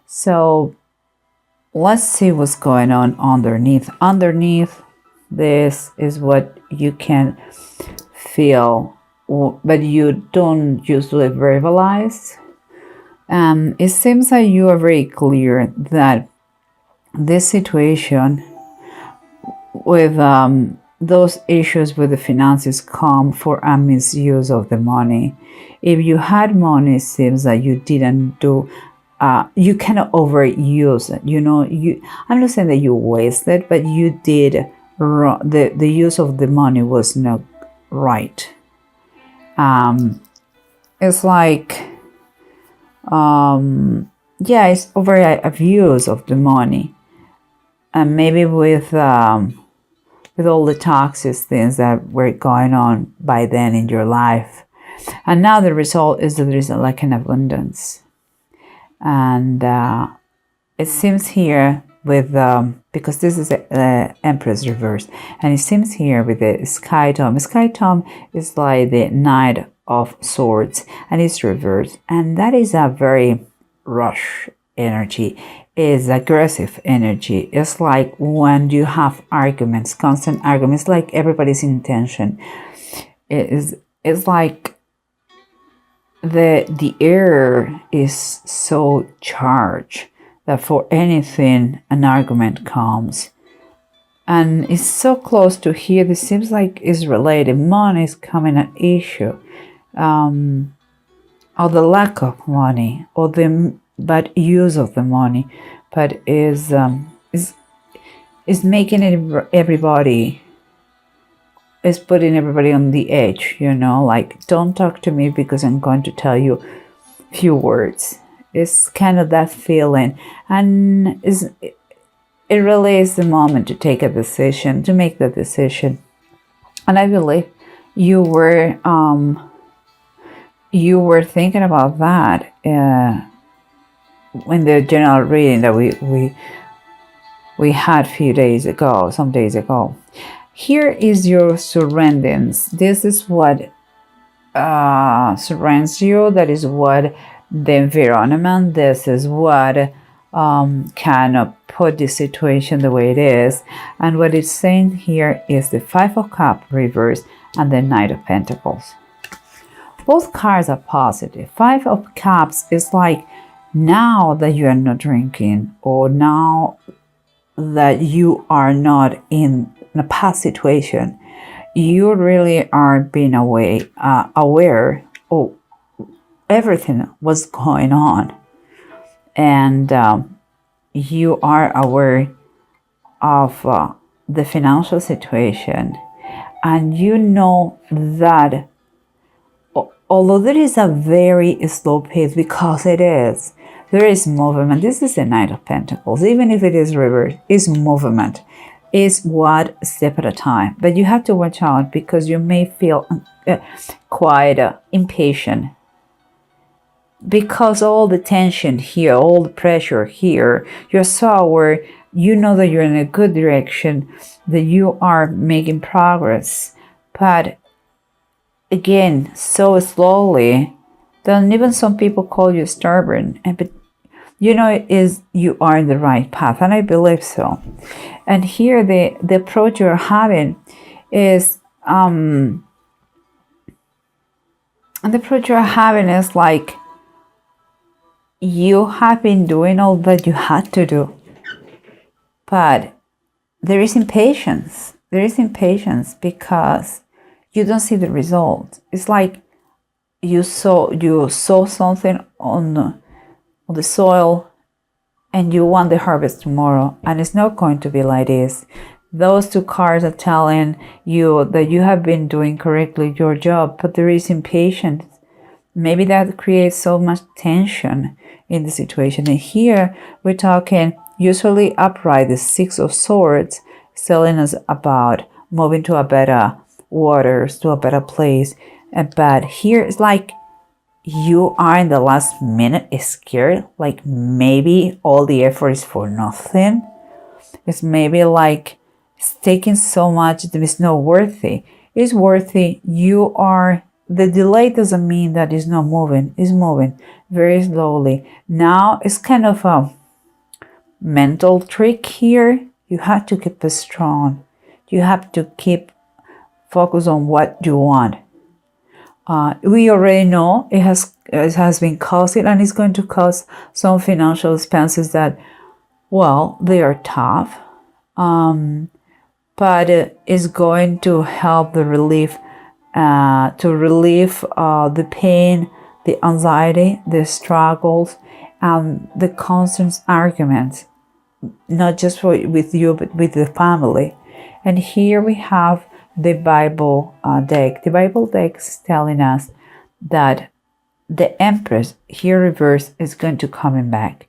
So let's see what's going on underneath. Underneath this is what you can feel, but you don't usually verbalize. It seems like you are very clear that this situation with those issues with the finances come for a misuse of the money. If you had money, it seems that you didn't do. You cannot overuse it. I'm not saying that you wasted, but you did. The use of the money was not right. It's like, it's over abuse of the money, and maybe with all the toxic things that were going on by then in your life, and now the result is that there is like an abundance, and it seems here with because this is the Empress reverse, and it seems here with the Sky Tome. Sky Tome is like the Knight of Swords, and it's reversed, and that is a very rush energy. Is aggressive energy. It's like when you have arguments, constant arguments, like everybody's intention. It's like the air is so charged that for anything an argument comes, and it's so close to here. This seems like it's related. Money is coming an issue, or the lack of money, or the bad use of the money, but is making everybody, is putting everybody on the edge, like, don't talk to me because I'm going to tell you a few words. It's kind of that feeling, and it really is the moment to take a decision, to make the decision. And I believe you were thinking about that in the general reading that we had some days ago. Here is your surroundings. This is what surrounds you. That is what the environment. This is what kind of put the situation the way it is. And what it's saying here is the Five of Cups reverse and the Knight of Pentacles. Both cards are positive. Five of Cups is like, now that you are not drinking, or now that you are not in a past situation, you really are being aware of everything was going on, and you are aware of the financial situation, and you know that although there is a very slow pace, because there is movement. This is the Knight of Pentacles. Even if it is reversed, it's movement. It's one step at a time. But you have to watch out, because you may feel quite impatient, because all the tension here, all the pressure here, you're so aware, you know that you're in a good direction, that you are making progress. But again, so slowly, then even some people call you stubborn, but you are in the right path, and I believe so. And here the approach you're having is and the approach you're having is like, you have been doing all that you had to do, but there is impatience. There is impatience because you don't see the result. It's like you sow something on the soil, and you want the harvest tomorrow, and it's not going to be like this. Those two cards are telling you that you have been doing correctly your job, but there is impatience. Maybe that creates so much tension in the situation. And here we're talking usually upright, the Six of Swords, telling us about moving to a better waters, to a better place. But here it's like you are in the last minute scared, like maybe all the effort is for nothing. It's maybe like it's taking so much that it's not worthy. It's worthy. The delay doesn't mean that it's not moving. It's moving. very slowly. Now it's kind of a mental trick here. You have to keep it strong. You have to keep focus on what you want. We already know it has been causing, and it's going to cause some financial expenses that, well, they are tough, but it's going to help the relief, the pain, the anxiety, the struggles, and the constant arguments, not just with you, but with the family. And here we have the Bible deck. The Bible deck is telling us that the Empress, here reversed, is going to coming back.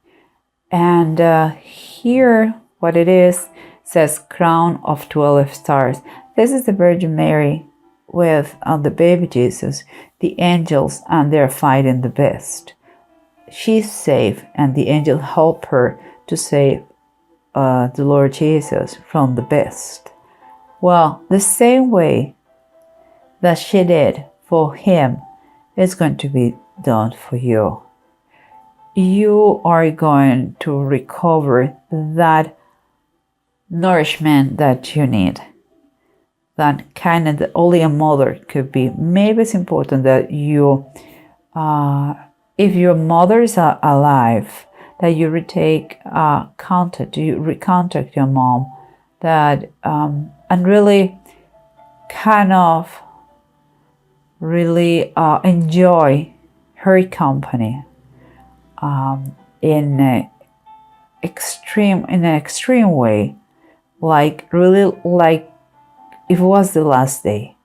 And here, what it is, says crown of 12 stars. This is the Virgin Mary with the baby Jesus, the angels, and they're fighting the beast. She's safe, and the angel help her to save the Lord Jesus from the beast. Well, the same way that she did for him is going to be done for you. You are going to recover that nourishment that you need. That kind of only a mother could be. Maybe it's important that you, if your mother is alive, that you recontact your mom, that and really kind of really enjoy her company in an extreme way, like really like if it was the last day.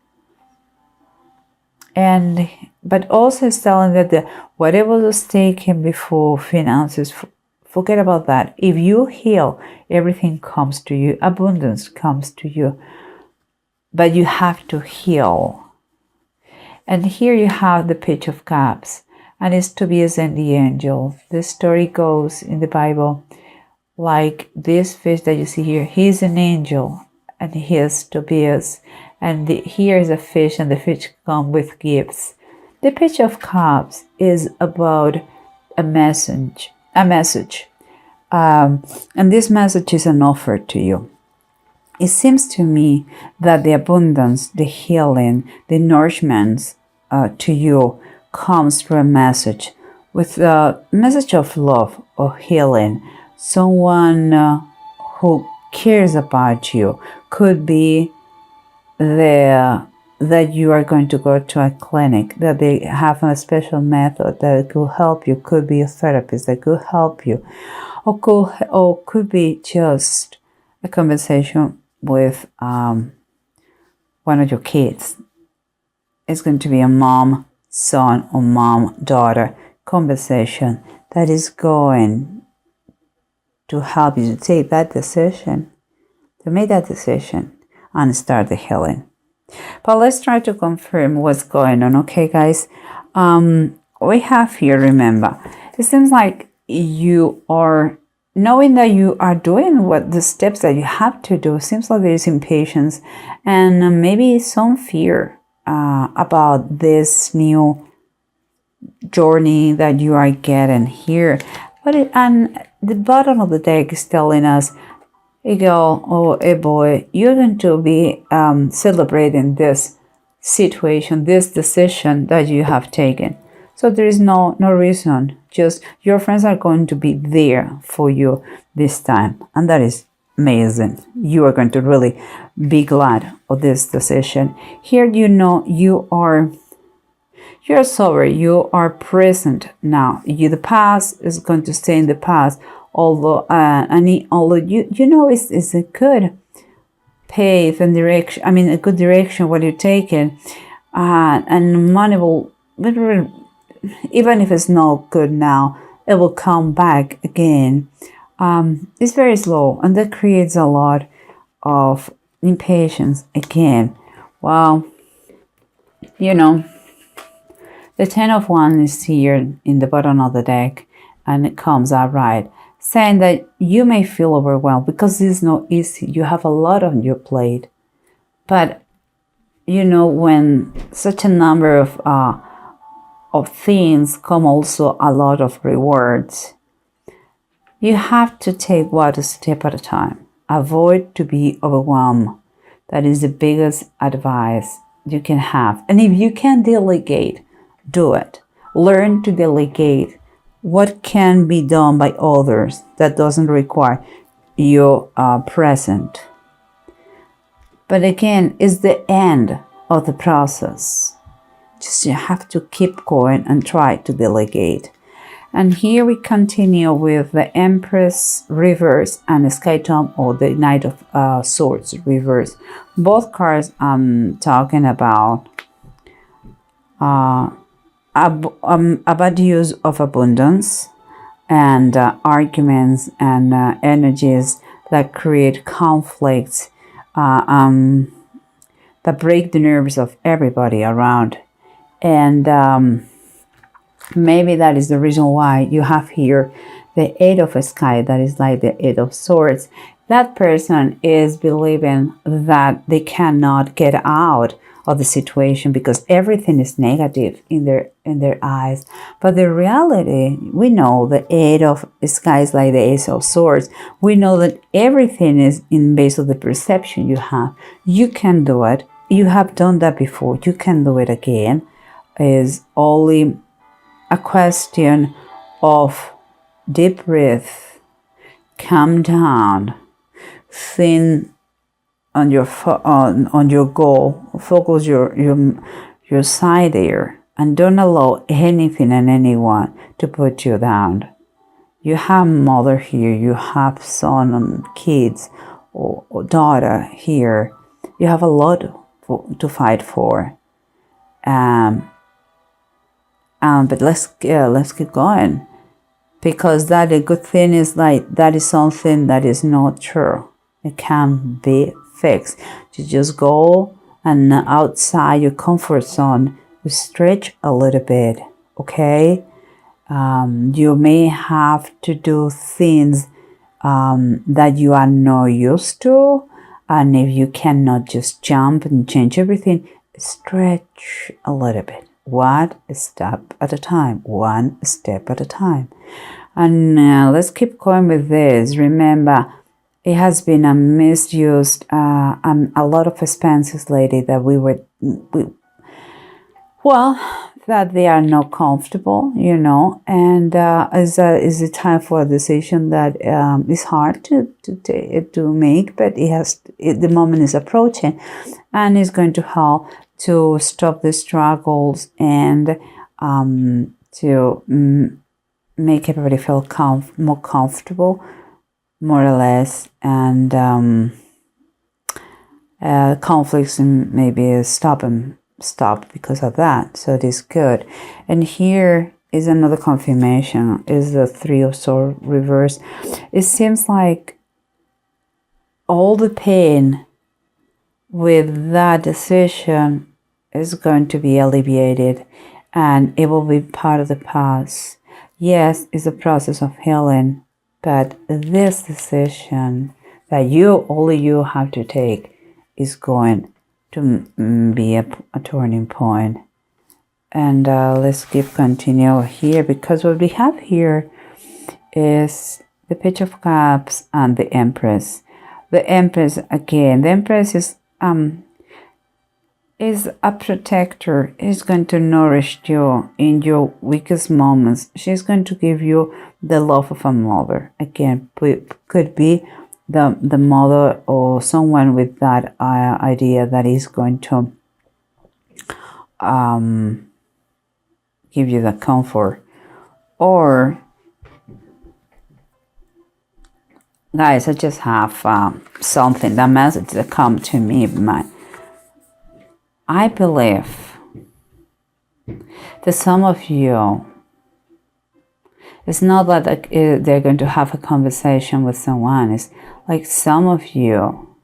And but also it's telling that whatever was taken before finances, forget about that. If you heal, everything comes to you, abundance comes to you, but you have to heal. And here you have the Page of Cups, and it's Tobias and the angel. The story goes in the Bible like this fish that you see here. He's an angel, and he is Tobias. And here is a fish, and the fish come with gifts. The Page of Cups is about a message. And this message is an offer to you. It seems to me that the abundance, the healing, the nourishment to you comes through a message, with a message of love or healing. Someone who cares about you. Could be that you are going to go to a clinic, that they have a special method that could help you. Could be a therapist that could help you, or could be just a conversation with one of your kids. It's going to be a mom, son, or mom, daughter conversation that is going to help you to take that decision, to make that decision and start the healing. But let's try to confirm what's going on, okay, guys? We have here, remember, it seems like you are knowing that you are doing what the steps that you have to do. Seems like there is impatience and maybe some fear about this new journey that you are getting here. And the bottom of the deck is telling us, hey girl, oh hey boy, you're going to be celebrating this situation, this decision that you have taken. So there is no reason, just your friends are going to be there for you this time, and that is amazing. You are going to really be glad of this decision. Here you know you're sober, you are present now. The past is going to stay in the past. Although you know it's a good path and direction. I mean, a good direction what you're taking, and money will, even if it's not good now, it will come back again. It's very slow, and that creates a lot of impatience again. Well, you know, the 10 of Wands is here in the bottom of the deck, and it comes out right, saying that you may feel overwhelmed because this is not easy. You have a lot on your plate. But, you know, when such a number of of things come also a lot of rewards. You have to take one step at a time. Avoid to be overwhelmed. That is the biggest advice you can have. And if you can delegate, do it. Learn to delegate what can be done by others that doesn't require your present. But again, it's the end of the process. Just you have to keep going and try to delegate. And here we continue with the Empress reverse and the Sky Tomb, or the Knight of Swords reverse. Both cards I'm talking about about use of abundance and arguments and energies that create conflicts, that break the nerves of everybody around. And maybe that is the reason why you have here the Eight of Sky, that is like the Eight of Swords. That person is believing that they cannot get out of the situation because everything is negative in their eyes. But the reality, we know the Eight of Sky is like the Ace of Swords. We know that everything is in base of the perception you have. You can do it. You have done that before. You can do it again. Is only a question of deep breath, calm down, think on your goal, focus your side there, and don't allow anything and anyone to put you down. You have mother here, you have son and kids or daughter here. You have a lot to fight for. But let's keep going, because that a good thing is like that is something that is not true. It can be fixed. You just go and outside your comfort zone, you stretch a little bit, okay? You may have to do things that you are not used to, and if you cannot just jump and change everything, stretch a little bit. One step at a time. One step at a time. And let's keep going with this. Remember, it has been a misused and a lot of expenses lately that that they are not comfortable, and is a time for a decision that is hard to make, but the moment is approaching, and it's going to help to stop the struggles and to make everybody feel more comfortable, more or less, and conflicts and maybe stop because of that. So it is good. And here is another confirmation, is the Three of Swords reverse. It seems like all the pain with that decision is going to be alleviated, and it will be part of the past. Yes, it's a process of healing, but this decision that only you have to take is going to be a turning point. And let's continue here, because what we have here is the Page of Cups and the Empress. The Empress, again, the Empress is a protector. Is going to nourish you in your weakest moments. She's going to give you the love of a mother. Again, could be the mother or someone with that idea that is going to give you the comfort. Or guys, I just have something, that message that come to me. I believe that some of you, it's not that they're going to have a conversation with someone. It's like some of you,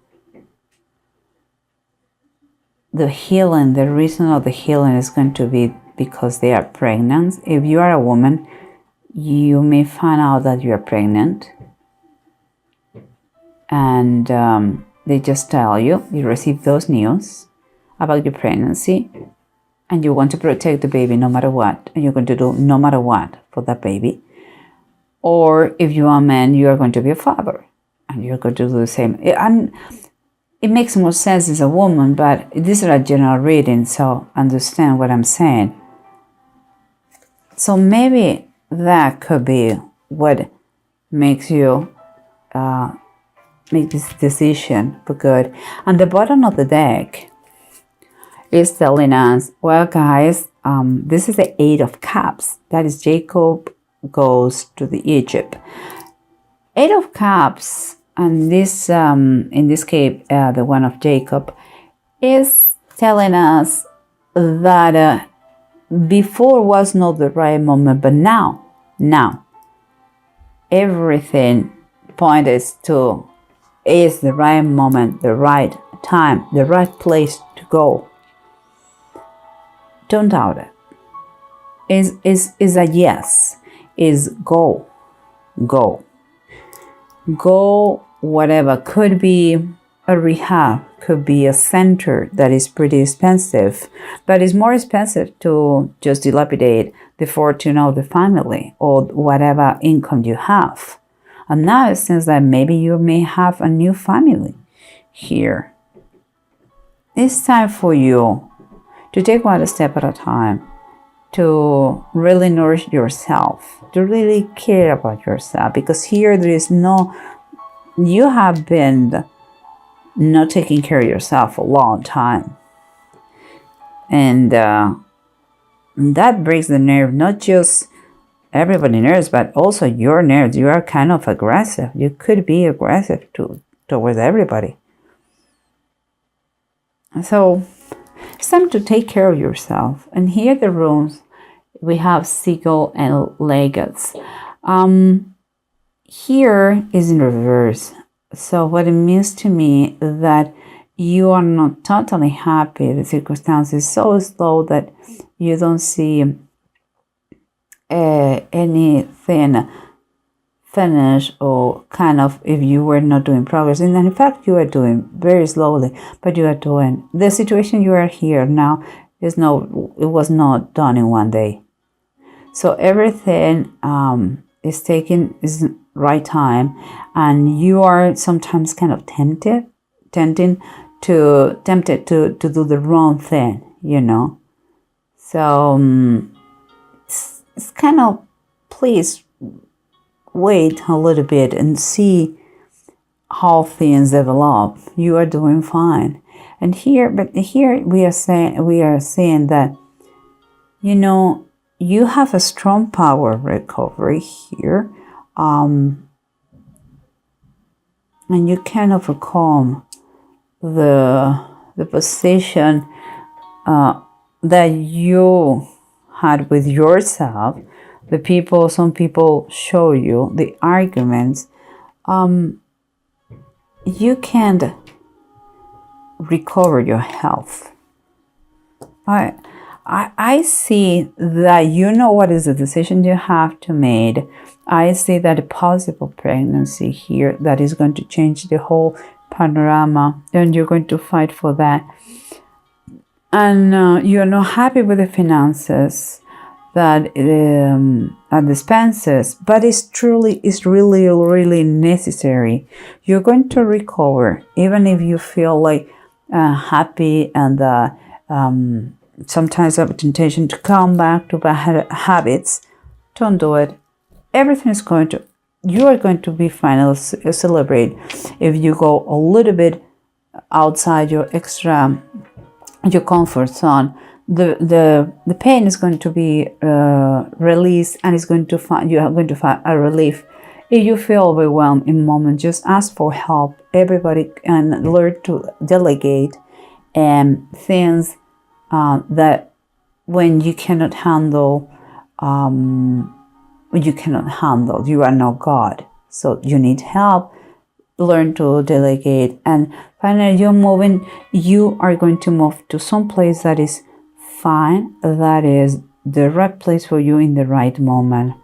the healing, the reason of the healing is going to be because they are pregnant. If you are a woman, you may find out that you are pregnant, and they just tell you, you receive those news about your pregnancy, and you want to protect the baby no matter what, and you're going to do no matter what for that baby. Or if you are a man, you are going to be a father, and you're going to do the same. And it makes more sense as a woman, but this is a general reading, so understand what I'm saying. So maybe that could be what makes you make this decision for good. And the bottom of the deck is telling us, well, guys, this is the 8 of Cups. That is Jacob goes to the Egypt. 8 of Cups, and this, in this case, the one of Jacob, is telling us that before was not the right moment, but now, everything points to is the right moment, the right time, the right place to go. Don't doubt it. Is a yes. Is go. Whatever. Could be a rehab, could be a center that is pretty expensive, but it's more expensive to just dilapidate the fortune of the family or whatever income you have. And now it seems that maybe you may have a new family here. It's time for you to take one step at a time, to really nourish yourself, to really care about yourself, because here there is you have been not taking care of yourself a long time. And that breaks the nerve, not just everybody's nerves, but also your nerves. You are kind of aggressive. You could be aggressive towards everybody. So it's time to take care of yourself. And here the runes, we have Seagull and Legates. Here is in reverse. So what it means to me is that you are not totally happy. The circumstance is so slow that you don't see anything finished, or kind of, if you were not doing progress. And in fact, you are doing very slowly, but you are doing. The situation you are here now it was not done in one day. So everything is right time, and you are sometimes kind of tempted to do the wrong thing, So it's kind of, please wait a little bit and see how things develop. You are doing fine. And here we are saying that, you have a strong power of recovery here. And you can overcome the position that you had with yourself, some people show you the arguments. You can't recover your health. I see that what is the decision you have to make. I see that a possible pregnancy here that is going to change the whole panorama, and you're going to fight for that. And you're not happy with the finances, that and the expenses, but it's really, really necessary. You're going to recover, even if you feel like happy, and sometimes have a temptation to come back to bad habits. Don't do it. Everything is you are going to be finally celebrate if you go a little bit outside your comfort zone. The pain is going to be released, and you are going to find a relief. If you feel overwhelmed in moments, just ask for help. Everybody can learn to delegate and things that when you cannot handle, you are not God. So you need help. Learn to delegate, and finally you are going to move to some place that is fine, that is the right place for you in the right moment.